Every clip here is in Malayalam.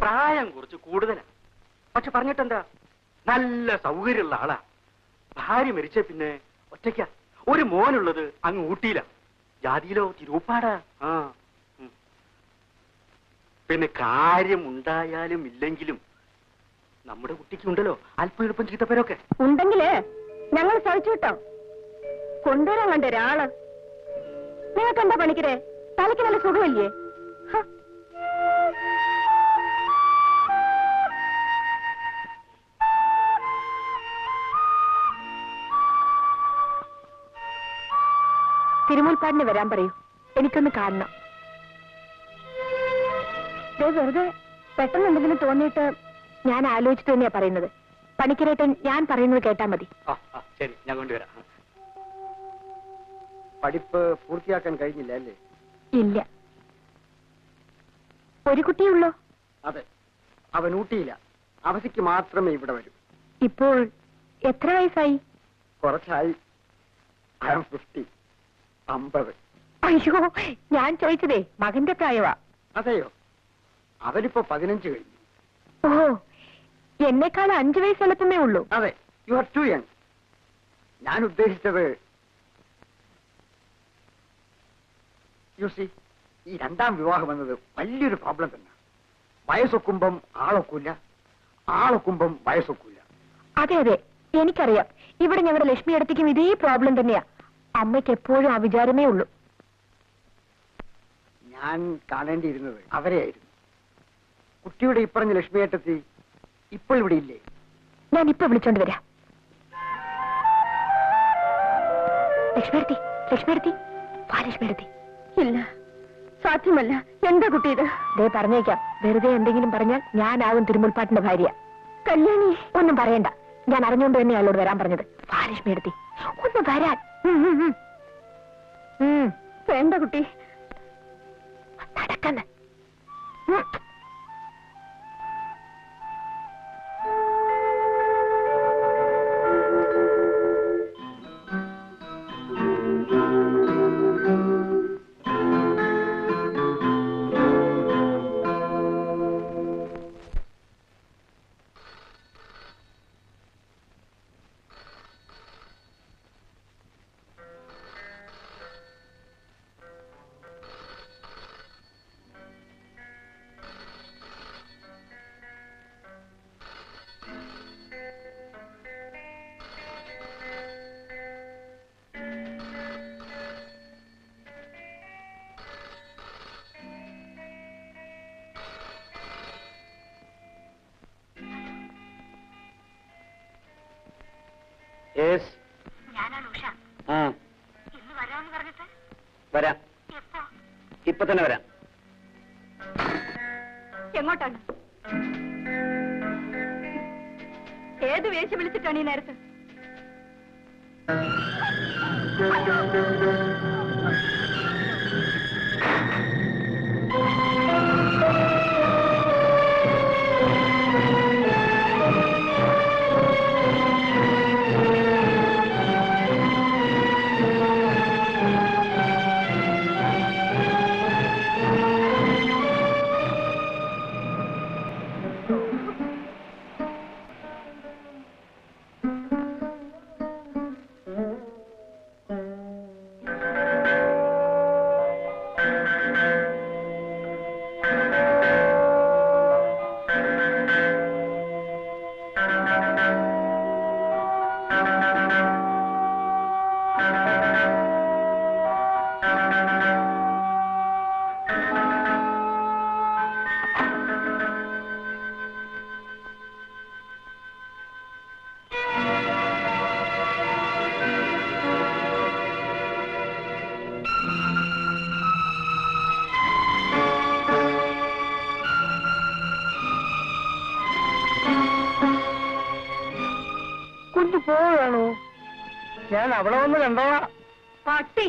പ്രായം കുറച്ച് കൂടുതലാ. പക്ഷെ പറഞ്ഞിട്ടെന്താ, നല്ല സൗകര്യമുള്ള ആളാ. ഭാര്യ മരിച്ച പിന്നെ ഒറ്റയ്ക്ക. ഒരു മോനുള്ളത് അങ്ങ് ഊട്ടിയില്ല. ജാതിയിലോ തിരുപ്പാടാ. പിന്നെ കാര്യമുണ്ടായാലും ഇല്ലെങ്കിലും നമ്മുടെ കുട്ടിക്കുണ്ടല്ലോ അല്പം എളുപ്പം ചീത്തപ്പേരൊക്കെ ഉണ്ടെങ്കിലേ ഞങ്ങൾ സഹിച്ചു കിട്ടോ. കൊണ്ടുവരാൻ കണ്ട ഒരാള്. നിങ്ങൾക്ക് എന്താ പണിക്കരെ, തലയ്ക്ക് നല്ല സുഖമില്ലേ? തിരുമുൽപ്പാടിന് വരാൻ പറയൂ, എനിക്കൊന്ന് കാണണം. വെറുതെ പെട്ടെന്ന് എന്തെങ്കിലും തോന്നിയിട്ട് ഞാൻ ആലോചിച്ചിട്ട് തന്നെയാ പറയുന്നത്. പണിക്കരേട്ടൻ ഞാൻ പറയുന്നത് കേട്ടാ മതി. ശരി, ഞാൻ കൊണ്ടുവരാം. പഠിപ്പ് പൂർത്തിയാക്കാൻ കഴിഞ്ഞില്ല അല്ലേ? ഇല്ല. ഒരു കുട്ടിയുള്ളോ? അതെ, അവൻ ഊട്ടിയില്ല. അവധിക്ക് മാത്രമേ ഇവിടെ വരൂ. ഇപ്പോൾ എത്ര വയസ്സായി? കുറച്ചായി. 50. അയ്യോ, ഞാൻ ചോദിച്ചതേ മകന്റെ പ്രായവാ. അതെയോ? അവനിപ്പോ 15 കഴിഞ്ഞു. ഓ, എന്നെക്കാൾ 5 വയസ്സ് എളുപ്പമേ ഉള്ളൂ. അതെ, യു ആർ ടു യങ്. ഞാൻ ഉദ്ദേശിച്ചത് യുസി, ഈ രണ്ടാം വിവാഹം എന്നത് വലിയൊരു പ്രോബ്ലം തന്നെ. വയസ്സൊക്കുമ്പം ആളൊക്കൂല, ആളൊക്കുമ്പം വയസ്സൊക്കൂല. അതെ അതെ, എനിക്കറിയാം. ഇവിടെ ഞങ്ങളുടെ ലക്ഷ്മി അടുത്തേക്കും ഇതേ പ്രോബ്ലം തന്നെയാ. അമ്മയ്ക്ക് എപ്പോഴും ആ വിചാരമേ ഉള്ളൂ. ഞാൻ കാണേണ്ടിയിരുന്നത് അവരെയായിരുന്നു. കുട്ടിയുടെ ഇപ്പറഞ്ഞ ലക്ഷ്മിയേട്ടത്തി ഇപ്പോൾ ഇവിടെ ഇല്ലേ? ഞാൻ ഇപ്പൊ വിളിച്ചോണ്ട് വരാം. ലക്ഷ്മിയെടുത്തി, ലക്ഷ്മിയെടുത്തി, വാ ലക്ഷ്മിയെടുത്തി. ഇല്ല, സാധ്യമല്ല. എന്താ കുട്ടി ഇത്? ദേ പറഞ്ഞേക്കാം, വെറുതെ എന്തെങ്കിലും പറഞ്ഞാൽ ഞാനാകും തിരുമുൽപ്പാട്ടിന്റെ ഭാര്യ. കല്യാണി ഒന്നും പറയണ്ട, ഞാൻ അറിഞ്ഞുകൊണ്ട് തന്നെ അയാളോട് വരാൻ പറഞ്ഞത്. വാ ലക്ഷ്മിയെടുത്തി, ഒന്ന് വരാൻ. വേണ്ട കുട്ടി, നടക്കന്ന്. വരാം, ഇപ്പൊ തന്നെ വരാം. എങ്ങോട്ടാണ്? ഏത് വേഷം വിളിച്ചിട്ടാണ് ഈ നേരത്ത്? പോവാണോ? ഞാൻ അവിടെ വന്ന് കണ്ടോളാം. പട്ടി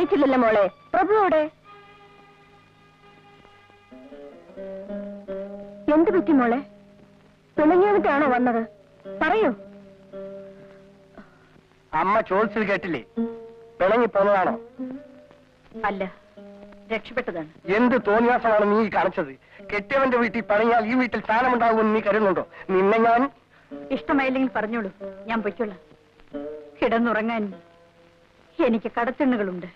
അറിയിച്ചില്ലല്ലോ മോളെ. പ്രഭുവോടെ എന്ത് പറ്റി മോളെ? പിണങ്ങിയിട്ടാണോ വന്നത്? പറയൂ. അമ്മ ചോദിച്ചത് കേട്ടില്ലേ? പിണങ്ങി പോന്നതാണോ? അല്ല, രക്ഷപ്പെട്ടതാണ്. എന്ത് തോന്നിയാസമാണ് നീ കാണിച്ചത്? കെട്ടിയവന്റെ വീട്ടിൽ പണിയാൽ ഈ വീട്ടിൽ സ്ഥാനമുണ്ടാകുമെന്ന് നീ കരുതുന്നുണ്ടോ? നിന്നെ ഞാൻ... ഇഷ്ടമായില്ലെങ്കിൽ പറഞ്ഞോളൂ, ഞാൻ പൊയ്ക്കൊള്ളാം. കിടന്നുറങ്ങാൻ എനിക്ക് കടത്തിണ്ണുകളുണ്ട്.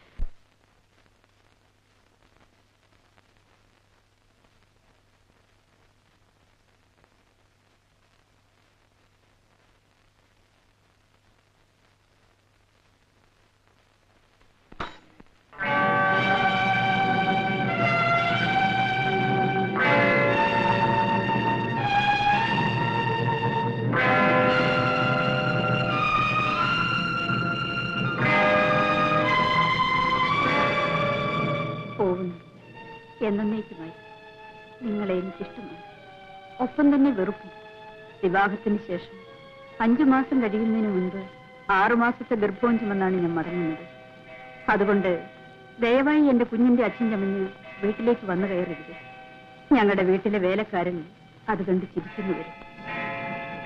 എന്നേക്കുമായി നിങ്ങളെ എനിക്കിഷ്ടമാണ്. ഒപ്പം തന്നെ വെറുപ്പും. വിവാഹത്തിന് ശേഷം 5 മാസം കഴിയുന്നതിന് മുൻപ് 6 മാസത്തെ ഗർഭവും ചുമന്നാണ് ഞാൻ മടങ്ങുന്നത്. അതുകൊണ്ട് ദയവായി എന്റെ കുഞ്ഞിന്റെ അച്ഛൻ ചമഞ്ഞ് വീട്ടിലേക്ക് വന്നു കയറരുത്. ഞങ്ങളുടെ വീട്ടിലെ വേലക്കാരൻ അത് കണ്ട് ചിരിക്കുന്നു വരും.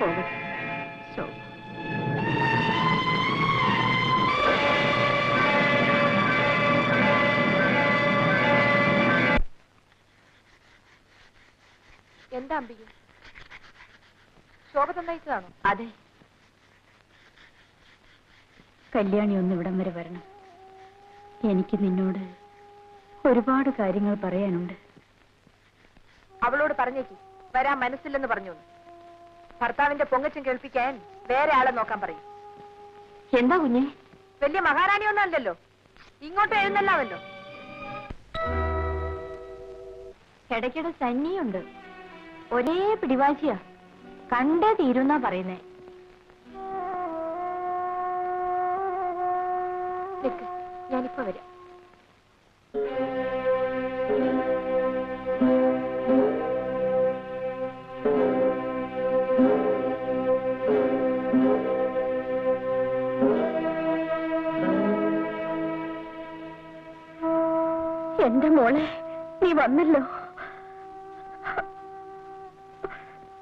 പോകട്ടെ. ശോഭ. എന്താ അമ്പിക, ശോഭ തന്നയച്ചതാണോ? അതെ. കല്യാണി ഒന്ന് ഇവിടം വരെ വരണം. എനിക്ക് നിന്നോട് ഒരുപാട് കാര്യങ്ങൾ പറയാനുണ്ട്. അവളോട് പറഞ്ഞേക്ക് വരാൻ മനസ്സില്ലെന്ന് പറഞ്ഞു. ഭർത്താവിന്റെ പൊങ്ങച്ചം കേൾപ്പിക്കാൻ വേറെ ആളെ നോക്കാൻ പറയും. എന്താ കുഞ്ഞെ? വലിയ മഹാറാണിയൊന്നും അല്ലല്ലോ, ഇങ്ങോട്ട് എഴുന്നല്ലാമല്ലോ. ഇടയ്ക്കിടെ സന്നിയുണ്ട്. ഒരേ പിടിവാശിയാ. കണ്ടേ തീരുന്നാ പറയുന്നേ. ഞാനിപ്പോ വരാം. എന്റെ മോളെ, നീ വന്നല്ലോ.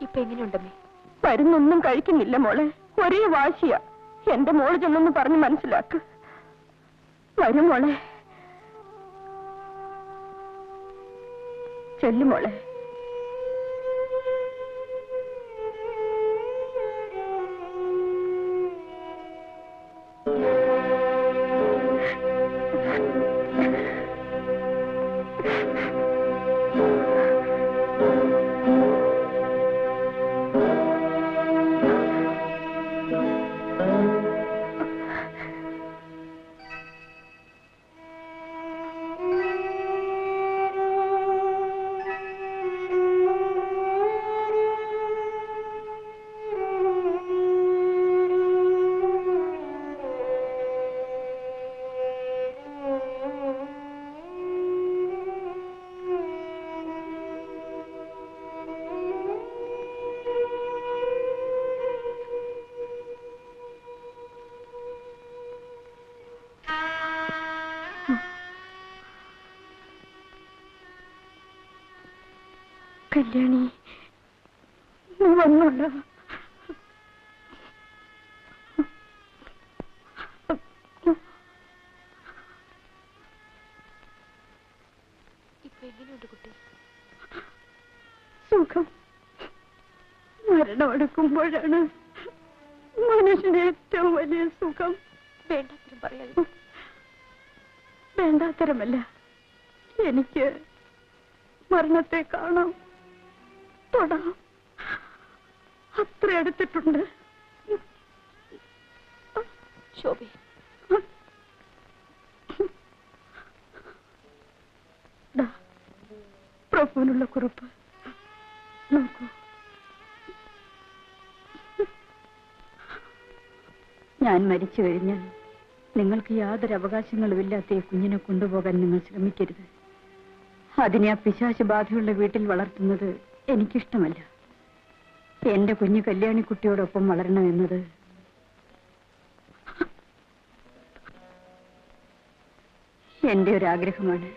ഇപ്പൊ എങ്ങനെയുണ്ടമ്മേ? മരുന്നൊന്നും കഴിക്കുന്നില്ല മോളെ. ഒരേ വാശിയാ. എന്റെ മോള് ചെന്നൊന്ന് പറഞ്ഞ് മനസ്സിലാക്ക്. വരും മോളെ. ചെല്ലു മോളെ. കല്യാണി, നീ വന്നോളൂ. ഇപ്പൊ എങ്ങനെയുണ്ട് കുട്ടി? സുഖം. മരണമെടുക്കുമ്പോഴാണ് മനുഷ്യന് ഏറ്റവും വലിയ സുഖം. വേണ്ടാത്തരം പറയാതെ. വേണ്ടാത്തരമല്ല, എനിക്ക് മരണത്തെ കാണാം, തൊടാം. അത്ര അടുത്തിട്ടുണ്ട്. ശോഭി, പ്രഭുവിനുള്ള കുറിപ്പ് നോക്കൂ. ഞാൻ മരിച്ചു കഴിഞ്ഞാൽ നിങ്ങൾക്ക് യാതൊരു അവകാശങ്ങളുമില്ലാത്ത ഈ കുഞ്ഞിനെ കൊണ്ടുപോകാൻ നിങ്ങൾ ശ്രമിക്കരുത്. അതിനെ ആ പിശാച് ബാധയുള്ള വീട്ടിൽ വളർത്തുന്നത് എനിക്കിഷ്ടമല്ല. എന്റെ കുഞ്ഞ് കല്യാണിക്കുട്ടിയോടൊപ്പം വളരണമെന്നത് എന്റെ ഒരു ആഗ്രഹമാണ്.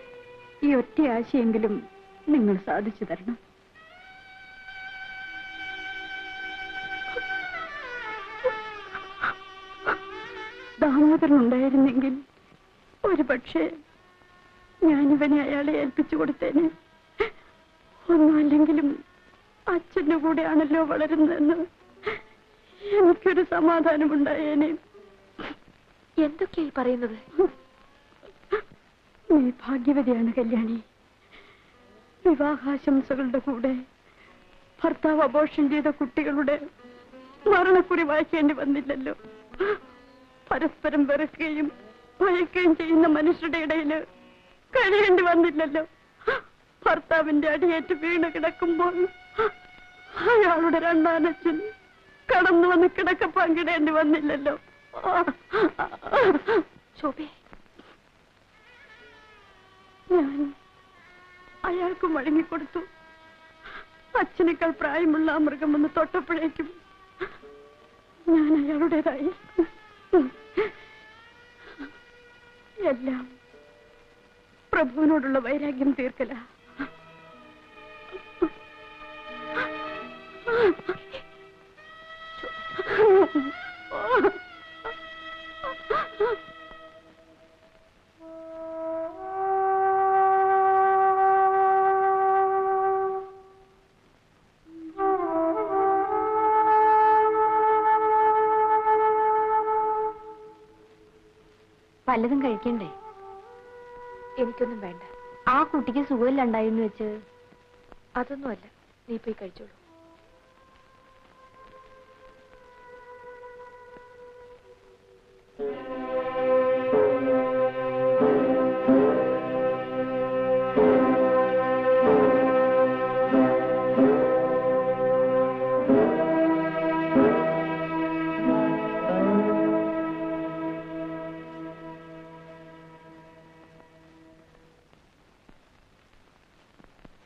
ഈ ഒറ്റ ആശയെങ്കിലും നിങ്ങൾ സാധിച്ചു തരണം. ദാമോദരൻ ഉണ്ടായിരുന്നെങ്കിൽ ഒരു പക്ഷേ ഞാനിവനെ അയാളെ ഏൽപ്പിച്ചു കൊടുത്തേനെ. ഒന്നുമല്ലെങ്കിലും അച്ഛന്റെ കൂടെയാണല്ലോ വളരുന്നതെന്ന് എനിക്കൊരു സമാധാനമുണ്ടായേനെ. എന്തൊക്കെയായി പറയുന്നത്? നീ ഭാഗ്യവതിയാണ് കല്യാണി. വിവാഹാശംസകളുടെ കൂടെ ഭർത്താവ് അബോർഷൻ ചെയ്ത കുട്ടികളുടെ മരണക്കുറി വായിക്കേണ്ടി വന്നില്ലല്ലോ. പരസ്പരം വെറുക്കുകയും ഭയക്കുകയും ചെയ്യുന്ന മനുഷ്യരുടെ ഇടയിൽ കഴിയേണ്ടി വന്നില്ലല്ലോ. ഭർത്താവിന്റെ അടിയേറ്റ് വീണ് കിടക്കുമ്പോൾ അയാളുടെ രണ്ടാനച്ഛൻ കടന്നു വന്ന് കിടക്ക പങ്കിടേണ്ടി വന്നില്ലല്ലോ. ശോഭേ, ഞാൻ അയാൾക്ക് വഴങ്ങിക്കൊടുത്തു. അച്ഛനേക്കാൾ പ്രായമുള്ള ആ മൃഗം വന്ന് തൊട്ടപ്പോഴേക്കും ഞാൻ അയാളുടേതായി. എല്ലാം പ്രഭുവിനോടുള്ള വൈരാഗ്യം തീർക്കല. വല്ലതും കഴിക്കണ്ടേ? എനിക്കൊന്നും വേണ്ട. ആ കുട്ടിക്ക് സുഖമില്ലാണ്ടായെന്ന് വെച്ച് അതൊന്നുമല്ല, നീ പോയി കഴിച്ചോളൂ.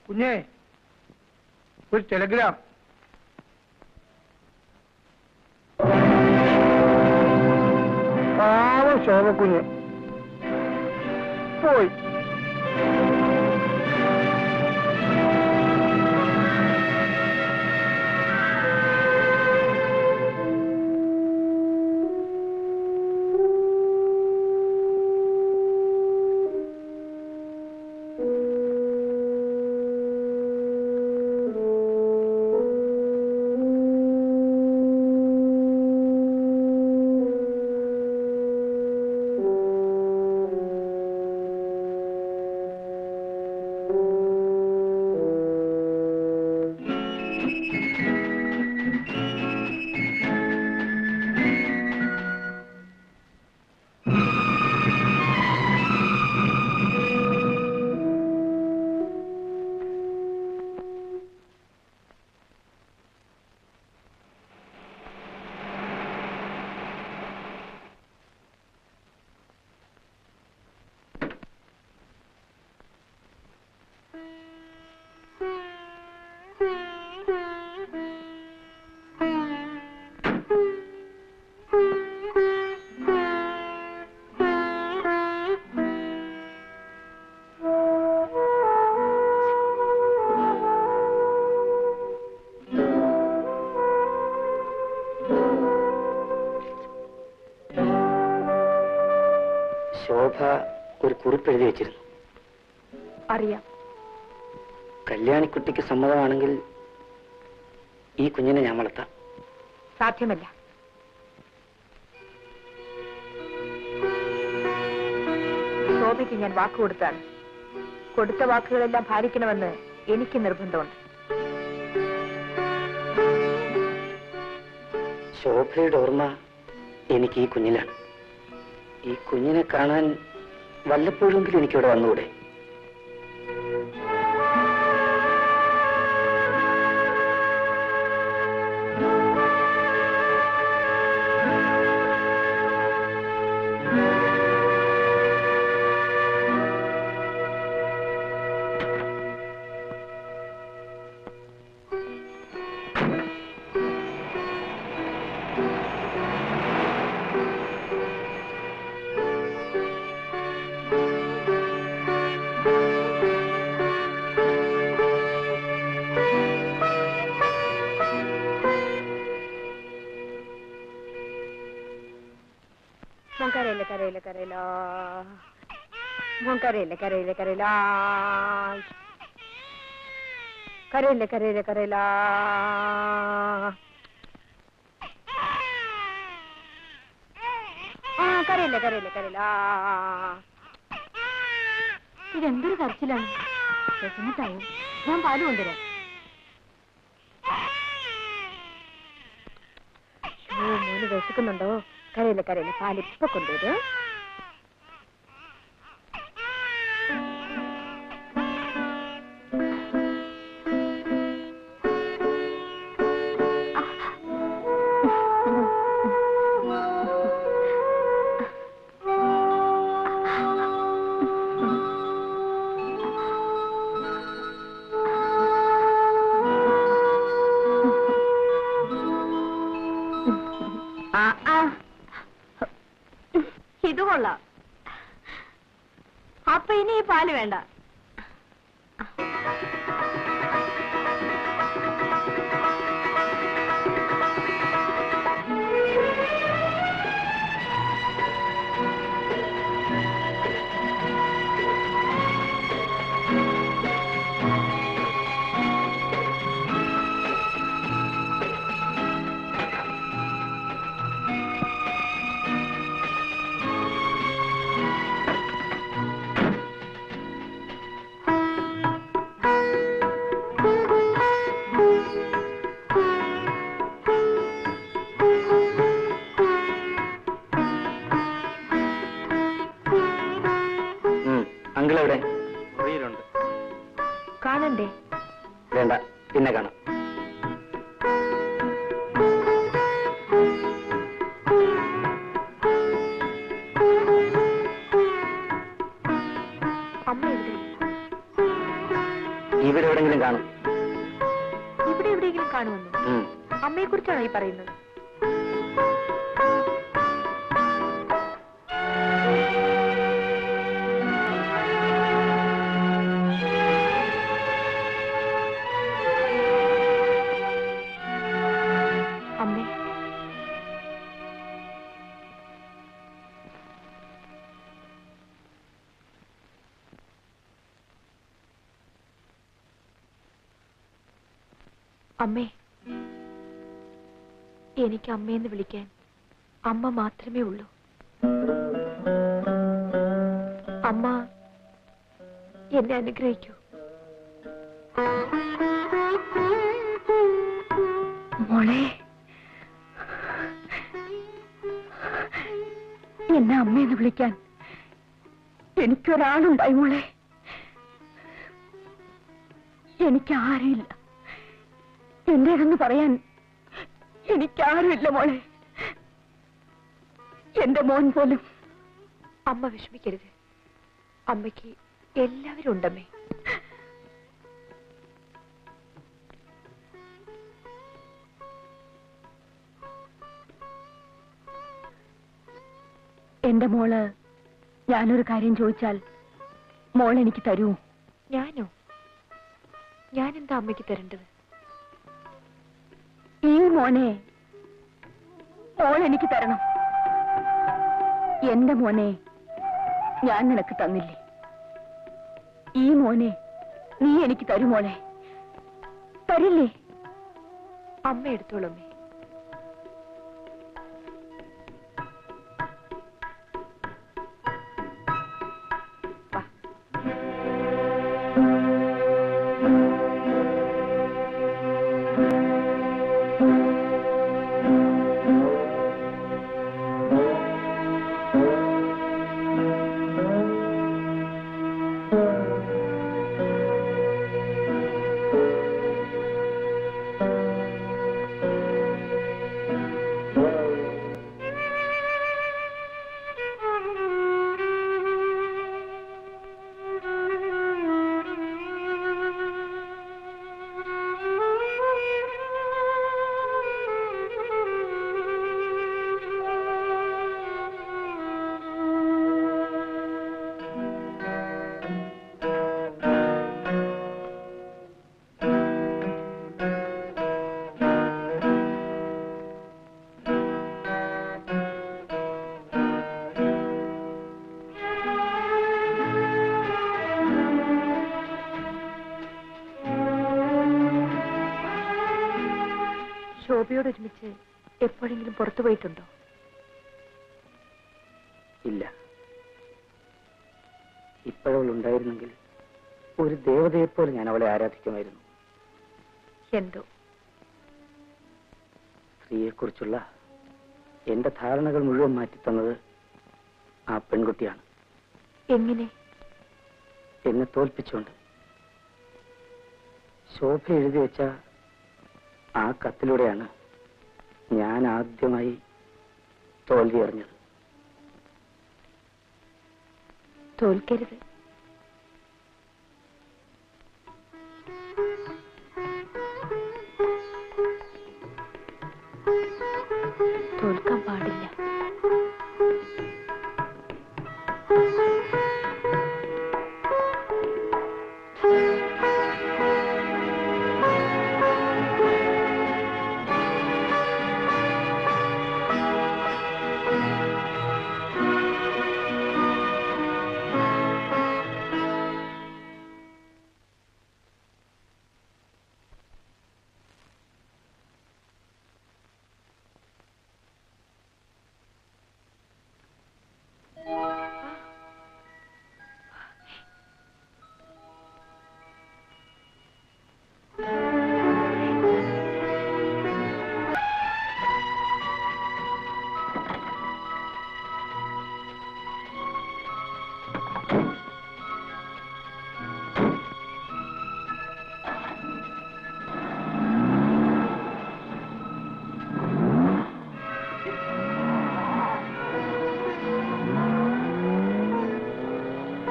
കുഞ്ഞേ, ഒരു ടെലഗ്രാം. പാവം ശോഭക്കുഞ്ഞ് പോയി. ശോഭ ഒരു കുറിപ്പ് എഴുതി വെച്ചിരുന്നു. അറിയാം. കല്യാണിക്കുട്ടിക്ക് സമ്മതമാണെങ്കിൽ ഈ കുഞ്ഞിനെ ഞാൻ വളർത്താം. സാധ്യമല്ല. ശോഭയ്ക്ക് ഞാൻ വാക്ക് കൊടുത്താണ്. കൊടുത്ത വാക്കുകളെല്ലാം പാലിക്കണമെന്ന് എനിക്ക് നിർബന്ധമുണ്ട്. ശോഭയുടെ ഓർമ്മ എനിക്ക് ഈ കുഞ്ഞിലാണ്. ഈ കുഞ്ഞിനെ കാണാൻ വല്ലപ്പോഴെങ്കിലും എനിക്കിവിടെ വന്നുകൂടെ? കരയില്ല കരയില്ല കരയില്ല മോൻ കരയില്ല കരയില്ല കരയില്ല കരയില്ല കരയില്ല കരയില്ല കരയില്ല കരയില്ല കരയില്ല ഇതെന്തൊരു കരച്ചിലാണ് വിശന്നിട്ടാവും ഞാൻ പാല് കൊണ്ടുവരാം മോന് വിശക്കുന്നുണ്ടോ കരയില്ല കരയില്ല പാലിപ്പൊ കൊണ്ടുവരും ഇത് കൊള്ളാം അപ്പൊ ഇനി ഈ പാല് വേണ്ട അങ്കിളെവിടെ? മുറിയിലുണ്ട്. കാണണ്ടേ? വേണ്ട, പിന്നെ കാണാം. അമ്മ എവിടെ? ഇവിടെ എവിടെങ്കിലും കാണും. ഇവിടെ എവിടെയെങ്കിലും കാണുമെന്നോ? അമ്മയെ കുറിച്ചാണോ ഈ പറയുന്നത്? അമ്മേ, അമ്മേ, എനിക്ക് അമ്മയെന്ന് വിളിക്കാൻ അമ്മ മാത്രമേ ഉള്ളൂ. അമ്മ എന്നെ അനുഗ്രഹിക്കൂ. മോളെ, എന്നെ അമ്മയെന്ന് വിളിക്കാൻ എനിക്കൊരാളുണ്ടായി മോളെ. എനിക്കാരുമില്ല, എന്റേതെന്ന് പറയാൻ എനിക്കാരുമില്ല മോളെ. എന്റെ മോൻ പോലും. അമ്മ വിഷമിക്കരുത്, അമ്മയ്ക്ക് എല്ലാവരും ഉണ്ടമ്മേ. എന്റെ മോള് ഞാനൊരു കാര്യം ചോദിച്ചാൽ മോൾ എനിക്ക് തരൂ? ഞാനോ? ഞാനെന്താ അമ്മയ്ക്ക് തരേണ്ടത്? ഈ മോനെ മോൾ എനിക്ക് തരണം. എന്റെ മോനെ ഞാൻ നിനക്ക് തന്നില്ലേ, ഈ മോനെ നീ എനിക്ക് തരൂ മോളെ. തരില്ലേ? അമ്മ എടുത്തോളമ്മേ. ശോഭയോട് ഒരുമിച്ച് എപ്പോഴെങ്കിലും പുറത്തു പോയിട്ടുണ്ടോ? ഇല്ല. ഇപ്പോഴവൾ ഉണ്ടായിരുന്നെങ്കിൽ ഒരു ദേവതയെപ്പോലെ ഞാൻ അവളെ ആരാധിക്കുമായിരുന്നു. എന്തോ സ്ത്രീയെക്കുറിച്ചുള്ള എന്റെ ധാരണകൾ മുഴുവൻ മാറ്റിത്തന്നത് ആ പെൺകുട്ടിയാണ്. എങ്ങനെ? എന്നെ തോൽപ്പിച്ചുകൊണ്ട്. ശോഭ എഴുതി വെച്ച ആ കത്തിലൂടെയാണ് ഞാൻ ആദ്യമായി തോൽവി അറിഞ്ഞത്. തോൽക്കരുത്. തോൽക്കാൻ പാടില്ല.